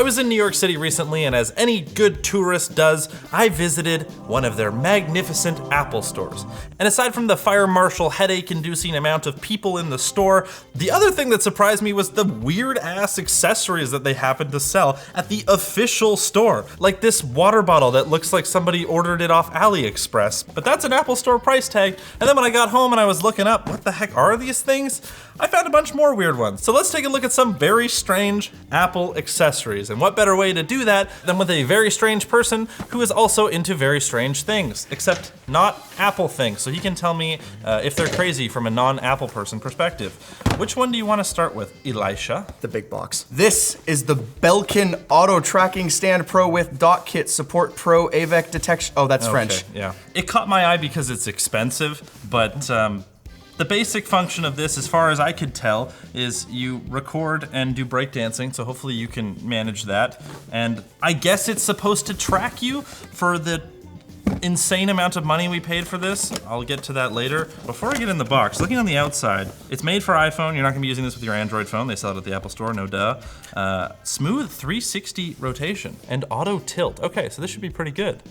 I was in New York City recently, and as any good tourist does, I visited one of their magnificent Apple stores. And aside from the fire marshal headache-inducing amount of people in the store, the other thing that surprised me was the weird-ass accessories that they happened to sell at the official store. Like this water bottle that looks like somebody ordered it off AliExpress, but that's an Apple store price tag. And then when I got home and I was looking up, what the heck are these things? I found a bunch more weird ones. So let's take a look at some very strange Apple accessories. And what better way to do that than with a very strange person who is also into very strange things, except not Apple things. So he can tell me if they're crazy from a non-Apple person perspective. Which one do you want to start with, Elisha? The big box. This is the Belkin Auto Tracking Stand Pro with Dock Kit Support Pro AVEC Detection. Oh, that's French. Yeah. It caught my eye because it's expensive, but the basic function of this, as far as I could tell, is you record and do breakdancing, so hopefully you can manage that. And I guess it's supposed to track you for the insane amount of money we paid for this. I'll get to that later. Before I get in the box, looking on the outside, it's made for iPhone. You're not gonna be using this with your Android phone. They sell it at the Apple Store, no duh. Smooth 360 rotation and auto tilt. Okay, so this should be pretty good.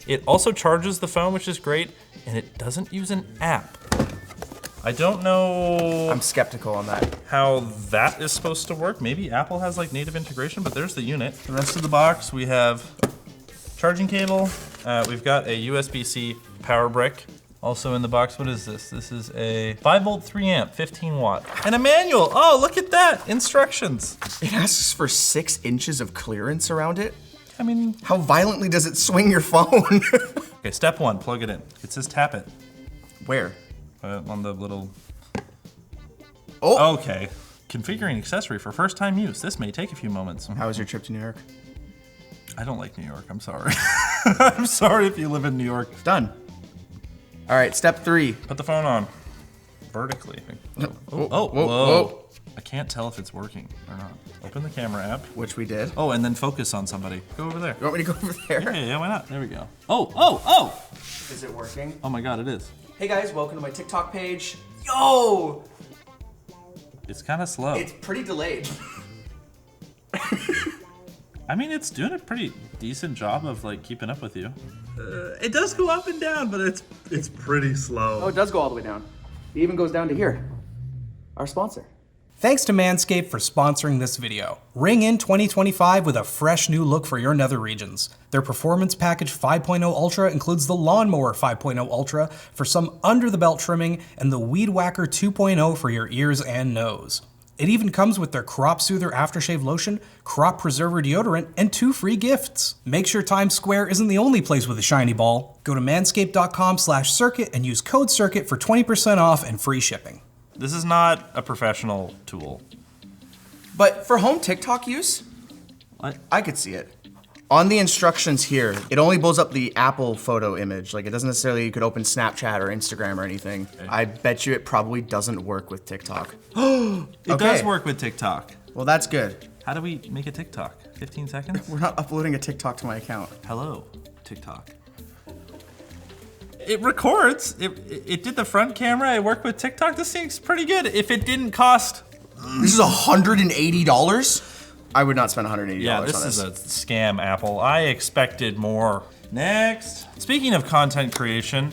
It also charges the phone, which is great, and it doesn't use an app. I don't know. I'm skeptical on that. How that is supposed to work. Maybe Apple has like native integration, but there's the unit. The rest of the box, we have charging cable. We've got a USB-C power brick. Also in the box, what is this? This is a 5-volt 3-amp, 15 watt. And a manual. Oh, look at that, instructions. It asks for 6 inches of clearance around it. I mean, how violently does it swing your phone? Okay, step 1, plug it in. It says tap it. Where? On the little. Oh. Okay. Configuring accessory for first time use. This may take a few moments. How was your trip to New York? I don't like New York, I'm sorry. I'm sorry if you live in New York. Done. All right, step 3. Put the phone on. Vertically. Whoa. Whoa. I can't tell if it's working or not. Open the camera app. Which we did. Oh, and then focus on somebody. Go over there. You want me to go over there? Yeah, why not? There we go. Oh! Is it working? Oh my God, it is. Hey guys, welcome to my TikTok page. Yo! It's kind of slow. It's pretty delayed. I mean, it's doing a pretty decent job of like keeping up with you. It does go up and down, but it's pretty slow. Oh, it does go all the way down. It even goes down to here. Our sponsor. Thanks to Manscaped for sponsoring this video. Ring in 2025 with a fresh new look for your nether regions. Their Performance Package 5.0 Ultra includes the Lawnmower 5.0 Ultra for some under-the-belt trimming and the Weed Whacker 2.0 for your ears and nose. It even comes with their Crop Soother Aftershave Lotion, Crop Preserver Deodorant, and 2 free gifts. Make sure Times Square isn't the only place with a shiny ball. Go to manscaped.com/circuit and use code CIRCUIT for 20% off and free shipping. This is not a professional tool. But for home TikTok use, I could see it. On the instructions here, it only blows up the Apple photo image. Like it doesn't necessarily, you could open Snapchat or Instagram or anything. Okay. I bet you it probably doesn't work with TikTok. It does work with TikTok. Well, that's good. How do we make a TikTok? 15 seconds? We're not uploading a TikTok to my account. Hello, TikTok. It records. It did the front camera. It worked with TikTok. This thing's pretty good. If it didn't cost... This is $180? I would not spend $180 on this. Yeah, this is a scam, Apple. I expected more. Next. Speaking of content creation,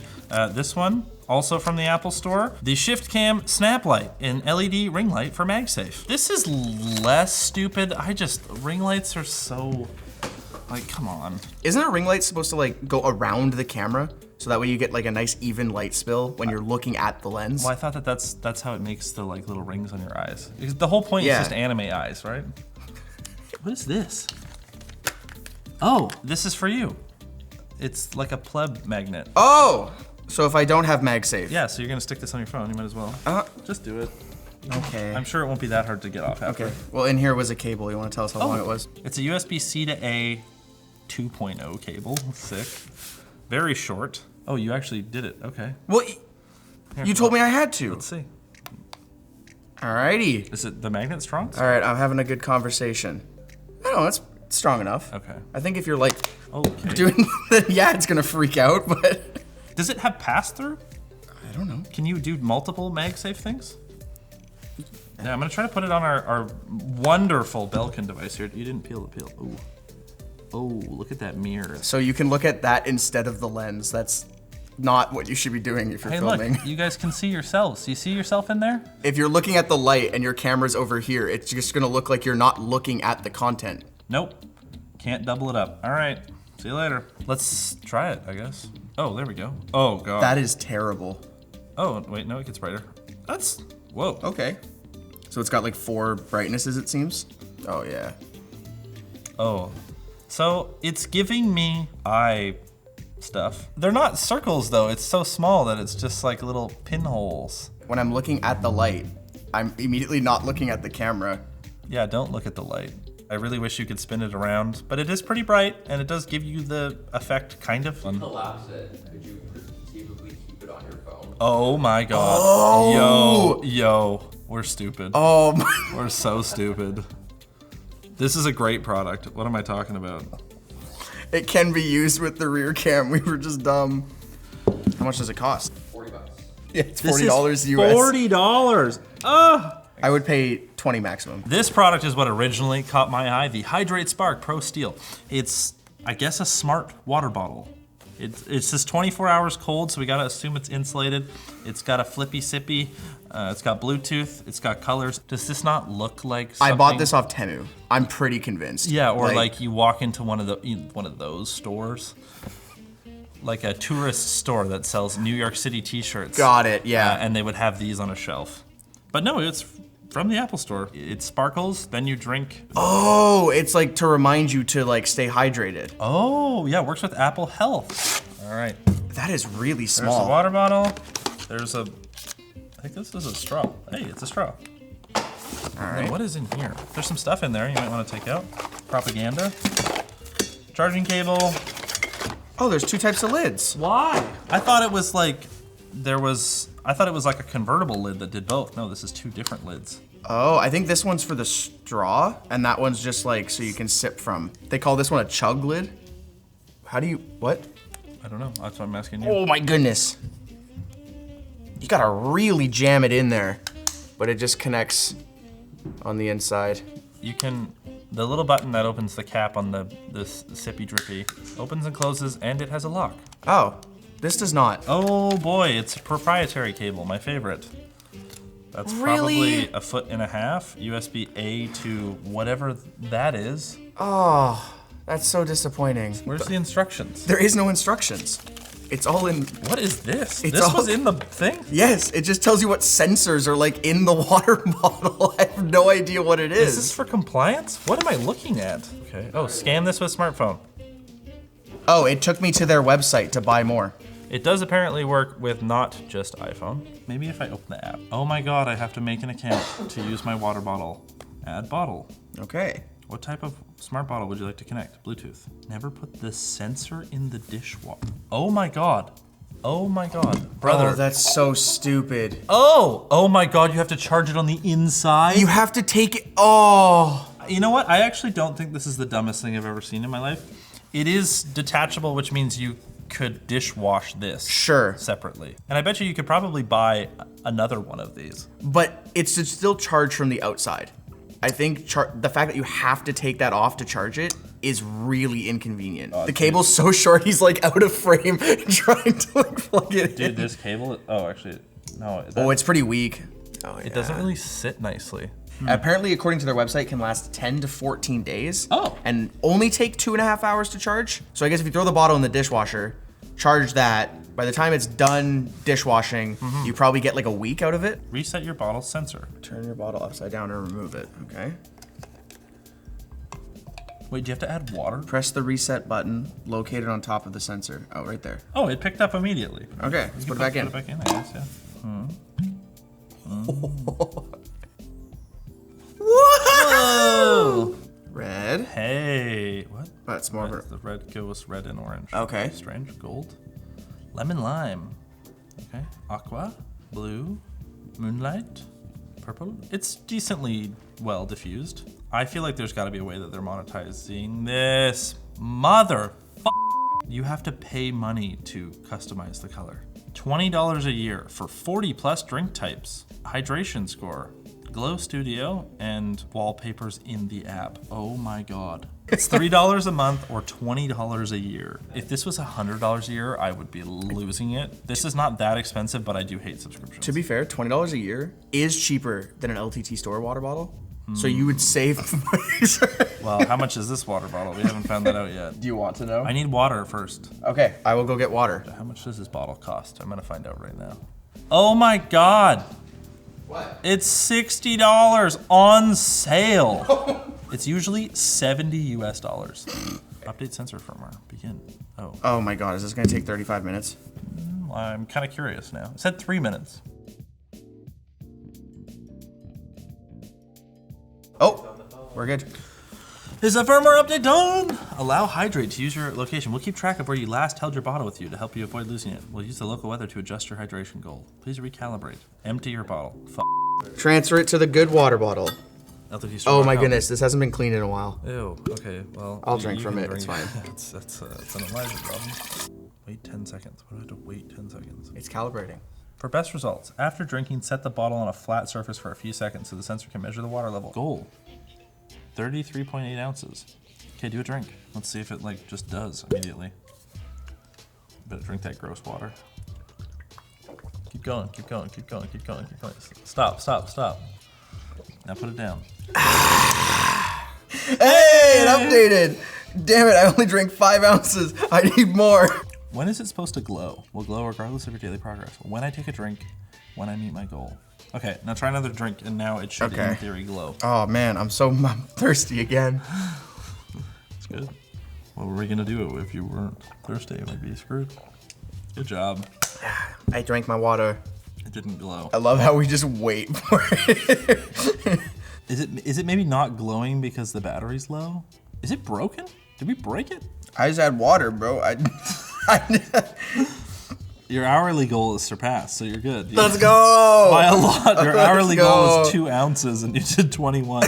this one, also from the Apple Store, the Shift Cam Snaplight, an LED ring light for MagSafe. This is less stupid. Ring lights are so, like, come on. Isn't a ring light supposed to like go around the camera? So that way you get like a nice even light spill when you're looking at the lens? Well, I thought that's how it makes the like little rings on your eyes. Because the whole point is just to animate eyes, right? What is this? Oh, this is for you. It's like a pleb magnet. Oh, so if I don't have MagSafe. Yeah, so you're gonna stick this on your phone, you might as well. Just do it. Okay. I'm sure it won't be that hard to get off after. Okay, well in here was a cable. You wanna tell us how long it was? It's a USB-C to A 2.0 cable, sick. Very short. Oh, you actually did it, okay. Well, you told me I had to. Let's see. Alrighty. Is it the magnet strong? All right, I'm having a good conversation. I don't know, it's strong enough. Okay. I think if you're like doing that, yeah, it's gonna freak out, but. Does it have pass-through? I don't know. Can you do multiple MagSafe things? Yeah, I'm gonna try to put it on our wonderful Belkin device here. You didn't peel the peel. Ooh. Oh, look at that mirror. So you can look at that instead of the lens. That's not what you should be doing if you're filming. Look, you guys can see yourselves. Do you see yourself in there? If you're looking at the light and your camera's over here, it's just gonna look like you're not looking at the content. Nope. Can't double it up. All right. See you later. Let's try it, I guess. Oh, there we go. Oh, God. That is terrible. Oh, wait, no, it gets brighter. That's, whoa. Okay. So it's got like 4 brightnesses, it seems. Oh, yeah. Oh. So it's giving me eye stuff. They're not circles, though. It's so small that it's just like little pinholes. When I'm looking at the light, I'm immediately not looking at the camera. Yeah, don't look at the light. I really wish you could spin it around, but it is pretty bright, and it does give you the effect, kind of. Collapse it. Could you conceivably keep it on your phone? Oh my God. Oh! Yo, we're stupid. Oh my. We're so stupid. This is a great product. What am I talking about? It can be used with the rear cam. We were just dumb. How much does it cost? $40. Yeah, it's $40 US. $40. Ugh. I would pay 20 maximum. This product is what originally caught my eye, the HidrateSpark Pro Steel. It's, I guess, a smart water bottle. It's just 24 hours cold, so we gotta assume it's insulated. It's got a flippy sippy, it's got Bluetooth, it's got colors. Does this not look like something? I bought this off Temu. I'm pretty convinced. Yeah, or like you walk into one of those stores. Like a tourist store that sells New York City t-shirts. Got it, yeah. And they would have these on a shelf. But no, it's from the Apple Store. It sparkles, then you drink. Oh, it's like to remind you to like stay hydrated. Oh, yeah, works with Apple Health. All right. That is really There's small. a water bottle. There's a, I think this is a straw. Hey, it's a straw. All right. What is in here? There's some stuff in there you might want to take out. Propaganda. Charging cable. Oh, there's 2 types of lids. Why? I thought it was like, I thought it was like a convertible lid that did both. No, this is 2 different lids. Oh, I think this one's for the straw, and that one's just like so you can sip from. They call this one a chug lid. How do you, what? I don't know, that's what I'm asking you. Oh my goodness. You gotta really jam it in there, but it just connects on the inside. You can, the little button that opens the cap on this sippy drippy opens and closes, and it has a lock. Oh, this does not. Oh boy, it's a proprietary cable, my favorite. That's Really? probably 1.5 feet, USB-A to whatever that is. Oh, that's so disappointing. Where's the instructions? There is no instructions. It's all in, What is this? It's This all- was in the thing? yes, it just tells you what sensors are like in the water bottle. I have no idea what it Is this for compliance? What am I looking at? Okay. Oh, scan this with smartphone. Oh, it took me to their website to buy more. It does apparently work with not just iPhone. Maybe if I open the app. Oh my God, I have to make an account to use my water bottle. Add bottle. Okay. What type of smart bottle would you like to connect? Bluetooth. Never put the sensor in the dishwasher. Oh my God. Oh my God. Brother. Oh, that's so stupid. Oh my God, you have to charge it on the inside? You have to take it, oh. You know what? I actually don't think this is the dumbest thing I've ever seen in my life. It is detachable, which means you could dishwash this Sure. separately. And I bet you could probably buy another one of these. But it's still charged from the outside. I think the fact that you have to take that off to charge it is really inconvenient. The cable's so short, he's like out of frame trying to like plug it in. Dude, this cable, oh, actually, no. Oh, it's pretty weak. Oh, It doesn't really sit nicely. Apparently, according to their website, it can last 10 to 14 days. Oh. And only take 2.5 hours to charge. So I guess if you throw the bottle in the dishwasher, charge that, by the time it's done dishwashing, you probably get like a week out of it. Reset your bottle sensor. Turn your bottle upside down and remove it, okay? Wait, do you have to add water? Press the reset button located on top of the sensor. Oh, right there. Oh, it picked up immediately. Okay, let's put it back in. Put it back in, I guess, yeah. Whoa! Red. Hey, what? That's more of That's a... the red goes red and orange. Okay. Strange. Gold. Lemon lime. Okay. Aqua. Blue. Moonlight. Purple. It's decently well diffused. I feel like there's got to be a way that they're monetizing this. Mother. You have to pay money to customize the color. $20 a year for 40 plus drink types. Hydration score. Glow Studio and wallpapers in the app. Oh my God. It's $3 a month or $20 a year. If this was $100 a year, I would be losing it. This is not that expensive, but I do hate subscriptions. To be fair, $20 a year is cheaper than an LTT store water bottle. So you would save money. Well, how much is this water bottle? We haven't found that out yet. Do you want to know? I need water first. Okay, I will go get water. How much does this bottle cost? I'm gonna find out right now. Oh my God. What? It's $60 on sale. It's usually $70 US. Update sensor firmware, begin. Oh. Oh my God, is this gonna take 35 minutes? I'm kind of curious now. It said 3 minutes. Oh, we're good. Is a firmware update done? Allow Hydrate to use your location. We'll keep track of where you last held your bottle with you to help you avoid losing it. We'll use the local weather to adjust your hydration goal. Please recalibrate. Empty your bottle. Transfer it to the good water bottle. Oh my LTT goodness, this hasn't been cleaned in a while. Ew, okay, well. I'll drink from can it, it's fine. That's an Elijah problem. Wait 10 seconds. What do I have to wait 10 seconds? It's calibrating. For best results, after drinking, set the bottle on a flat surface for a few seconds so the sensor can measure the water level. Goal, 33.8 ounces. Okay, do a drink. Let's see if it like just does immediately. Better drink that gross water. Keep going, keep going, keep going, keep going, keep going. Stop, stop, stop. Now put it down. Hey, it updated. Damn it, I only drank 5 ounces. I need more. When is it supposed to glow? Will glow regardless of your daily progress. When I take a drink, when I meet my goal. Okay, now try another drink and now it should in theory glow. Oh man, I'm thirsty again. It's good. What were we gonna do if you weren't thirsty? We'd be screwed. Good job. I drank my water. It didn't glow. I love how we just wait for it. Is it maybe not glowing because the battery's low? Is it broken? Did we break it? I just had water, bro. Your hourly goal is surpassed, so you're good. Let's go! By a lot. Your hourly goal is 2 ounces and you did 21.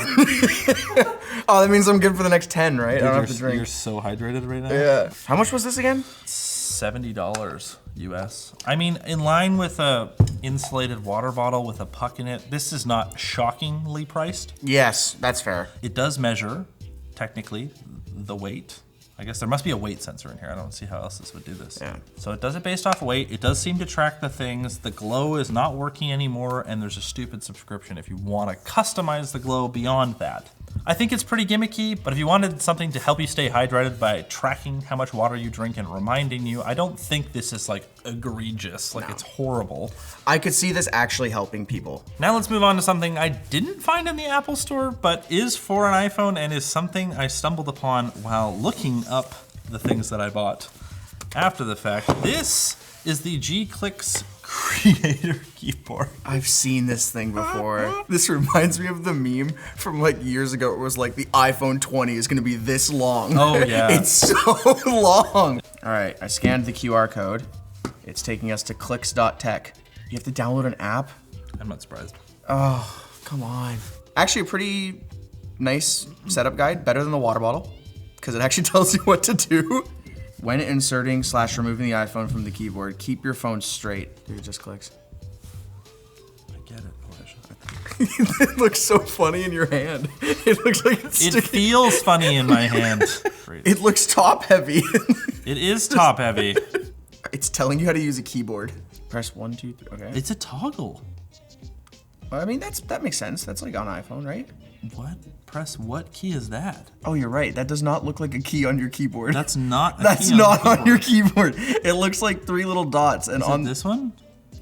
Oh, that means I'm good for the next 10, right? Dude, I don't have to drink. You're so hydrated right now. Yeah. How much was this again? $70 US. I mean, in line with a insulated water bottle with a puck in it, this is not shockingly priced. Yes, that's fair. It does measure, technically, the weight. I guess there must be a weight sensor in here. I don't see how else this would do this. Yeah. So it does it based off weight. It does seem to track the things. The glow is not working anymore, and there's a stupid subscription if you want to customize the glow beyond that. I think it's pretty gimmicky, but if you wanted something to help you stay hydrated by tracking how much water you drink and reminding you, I don't think this is like egregious, like it's horrible. I could see this actually helping people. Now let's move on to something I didn't find in the Apple Store, but is for an iPhone and is something I stumbled upon while looking up the things that I bought after the fact. This is the G-Clicks Creator Keyboard. I've seen this thing before. This reminds me of the meme from like years ago. It was like the iPhone 20 is gonna be this long. Oh yeah. It's so long. All right, I scanned the QR code. It's taking us to clicks.tech. You have to download an app? I'm not surprised. Oh, come on. Actually, a pretty nice setup guide, better than the water bottle, because it actually tells you what to do. When inserting / removing the iPhone from the keyboard, keep your phone straight. Dude, it just clicks. I get it, Elijah. It looks so funny in your hand. It looks like it's It sticking. feels funny in my hand. It looks top heavy. It is top heavy. It's telling you how to use a keyboard. Press 1, 2, 3. Okay. It's a toggle. Well, I mean, that makes sense. That's like on iPhone, right? What? Press what key is that? Oh, you're right. That does not look like a key on your keyboard. That's not a That's key not on on your keyboard. It looks like 3 little dots, and Is on it this one?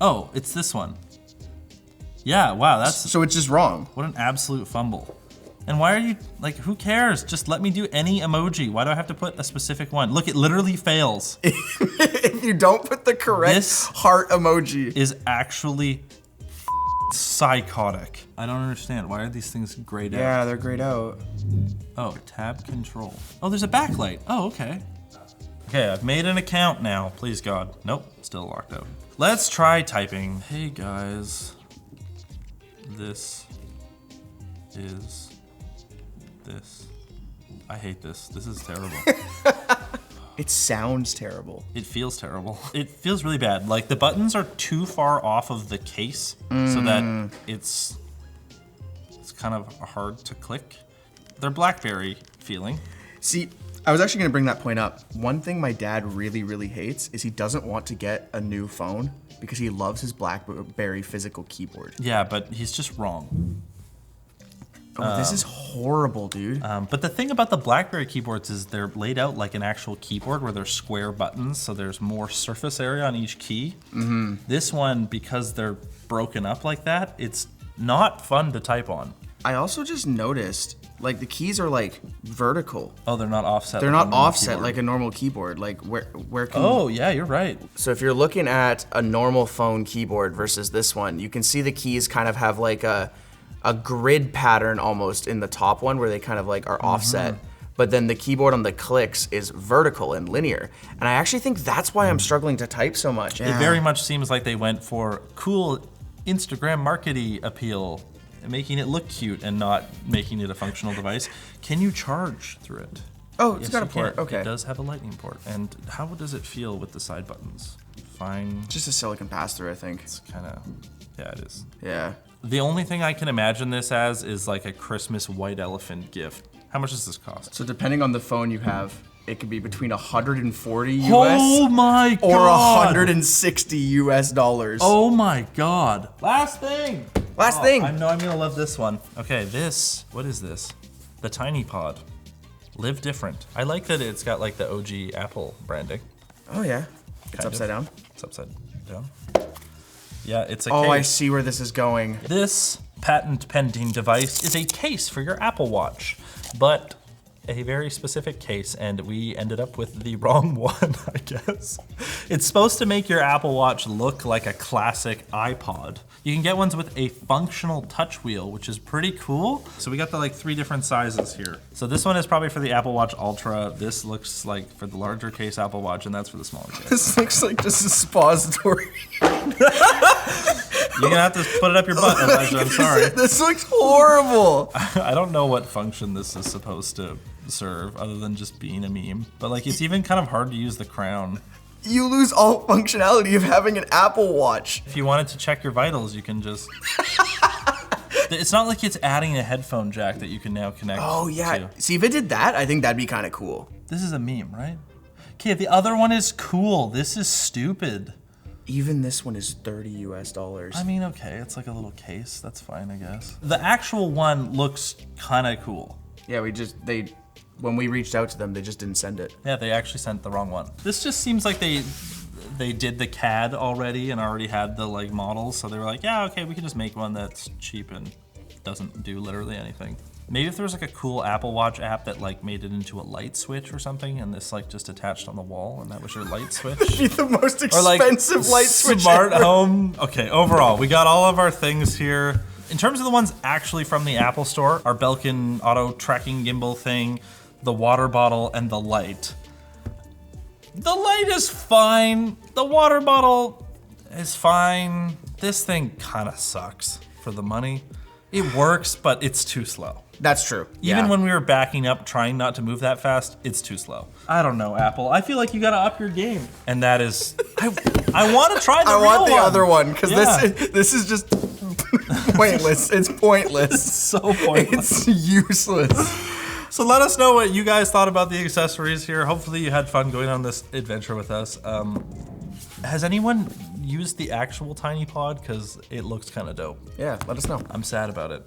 Oh, it's this one. Yeah, wow, that's so it's just wrong. what an absolute fumble. And why are you, like, who cares? Just let me do any emoji. Why do I have to put a specific one? Look, it literally fails. If you don't put the correct This heart emoji. Is actually psychotic. I don't understand. Why are these things grayed out? Yeah, they're grayed out. Oh, tab control. Oh, there's a backlight. Oh, okay. Okay, I've made an account now. Please God. Nope, still locked out. Let's try typing. Hey guys, this is this. I hate this. This is terrible. It sounds terrible. It feels terrible. It feels really bad. Like the buttons are too far off of the case so that it's kind of hard to click. They're BlackBerry feeling. See, I was actually gonna bring that point up. One thing my dad really, really hates is he doesn't want to get a new phone because he loves his BlackBerry physical keyboard. Yeah, but he's just wrong. Oh, this is horrible, dude. But the thing about the BlackBerry keyboards is they're laid out like an actual keyboard where there's square buttons, so there's more surface area on each key. This one, because they're broken up like that, it's not fun to type on. I also just noticed, like, the keys are like vertical. Oh, they're not offset. They're like not offset like a normal keyboard. Like, where can Oh, yeah, you're right. So if you're looking at a normal phone keyboard versus this one, you can see the keys kind of have like a grid pattern almost in the top one where they kind of like are offset. But then the keyboard on the clicks is vertical and linear. And I actually think that's why I'm struggling to type so much. It very much seems like they went for cool Instagram marketing appeal, making it look cute and not making it a functional device. Can you charge through it? Oh, it's Yes, got a you can. port. Okay. It does have a lightning port. And how does it feel with the side buttons? Fine. Just a silicon pass-through, I think. It's kind of, yeah, it is. Yeah. The only thing I can imagine this as is like a Christmas white elephant gift. How much does this cost? So depending on the phone you have, it could be between 140 US Oh my god! or 160 US dollars. Oh my god. Last thing. Last thing. I know I'm gonna love this one. Okay, what is this? The tinyPod. Live different. I like that it's got like the OG Apple branding. Oh yeah. It's Kind upside of. down. It's upside down. Yeah, it's a Oh, I case. see where this is going. This patent pending device is a case for your Apple Watch, but a very specific case, and we ended up with the wrong one, I guess. It's supposed to make your Apple Watch look like a classic iPod. You can get ones with a functional touch wheel, which is pretty cool. So we got the like 3 different sizes here. So this one is probably for the Apple Watch Ultra. This looks like for the larger case Apple Watch, and that's for the smaller case. This looks like just a suppository. You're gonna have to put it up your butt, Elijah, I'm sorry. This looks horrible. I don't know what function this is supposed to serve other than just being a meme. But like, it's even kind of hard to use the crown. You lose all functionality of having an Apple Watch. If you wanted to check your vitals, you can just... It's not like it's adding a headphone jack that you can now connect Oh yeah. to. See, if it did that, I think that'd be kind of cool. This is a meme, right? Okay, the other one is cool. This is stupid. Even this one is 30 US dollars. I mean, okay, it's like a little case. That's fine, I guess. The actual one looks kind of cool. Yeah, when we reached out to them, they just didn't send it. Yeah, they actually sent the wrong one. This just seems like they did the CAD already and already had the like models, so they were like, yeah, okay, we can just make one that's cheap and doesn't do literally anything. Maybe if there was like a cool Apple Watch app that like made it into a light switch or something, and this like just attached on the wall, and that was your light switch. Be the most Or like expensive light switch smart ever. home. Okay, overall, we got all of our things here. In terms of the ones actually from the Apple Store, our Belkin auto tracking gimbal thing, the water bottle, and the light. The light is fine. The water bottle is fine. This thing kind of sucks for the money. It works, but it's too slow. That's true. Even Yeah. when we were backing up, trying not to move that fast, it's too slow. I don't know, Apple. I feel like you gotta up your game. And that is, I want to try the I real want the one. other one because Yeah. this is just pointless. It's pointless. So pointless. It's useless. So let us know what you guys thought about the accessories here. Hopefully you had fun going on this adventure with us. Has anyone used the actual tinyPod? Because it looks kind of dope. Yeah, let us know. I'm sad about it.